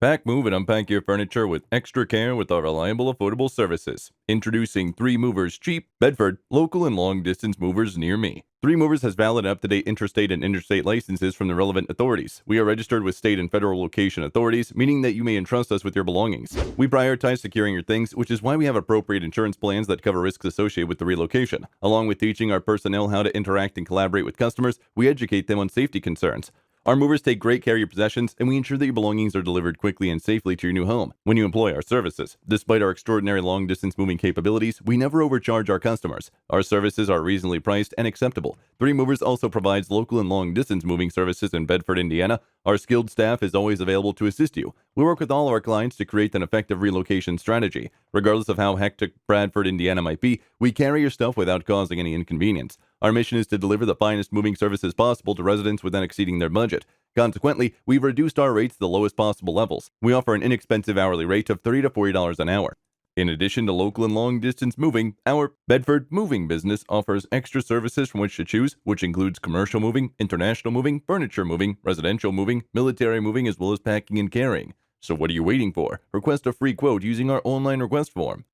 Pack, move, and unpack your furniture with extra care with our reliable, affordable services. Introducing 3 Movers Cheap, Bedford, local and long-distance movers near me. 3 Movers has valid up-to-date interstate and interstate licenses from the relevant authorities. We are registered with state and federal location authorities, meaning that you may entrust us with your belongings. We prioritize securing your things, which is why we have appropriate insurance plans that cover risks associated with the relocation. Along with teaching our personnel how to interact and collaborate with customers, we educate them on safety concerns. Our movers take great care of your possessions, and we ensure that your belongings are delivered quickly and safely to your new home when you employ our services. Despite our extraordinary long-distance moving capabilities, we never overcharge our customers. Our services are reasonably priced and acceptable. 3 Movers also provides local and long-distance moving services in Bedford, Indiana. Our skilled staff is always available to assist you. We work with all of our clients to create an effective relocation strategy. Regardless of how hectic Bradford, Indiana might be, we carry your stuff without causing any inconvenience. Our mission is to deliver the finest moving services possible to residents without exceeding their budget. Consequently, we've reduced our rates to the lowest possible levels. We offer an inexpensive hourly rate of $30 to $40 an hour. In addition to local and long-distance moving, our Bedford moving business offers extra services from which to choose, which includes commercial moving, international moving, furniture moving, residential moving, military moving, as well as packing and carrying. So what are you waiting for? Request a free quote using our online request form.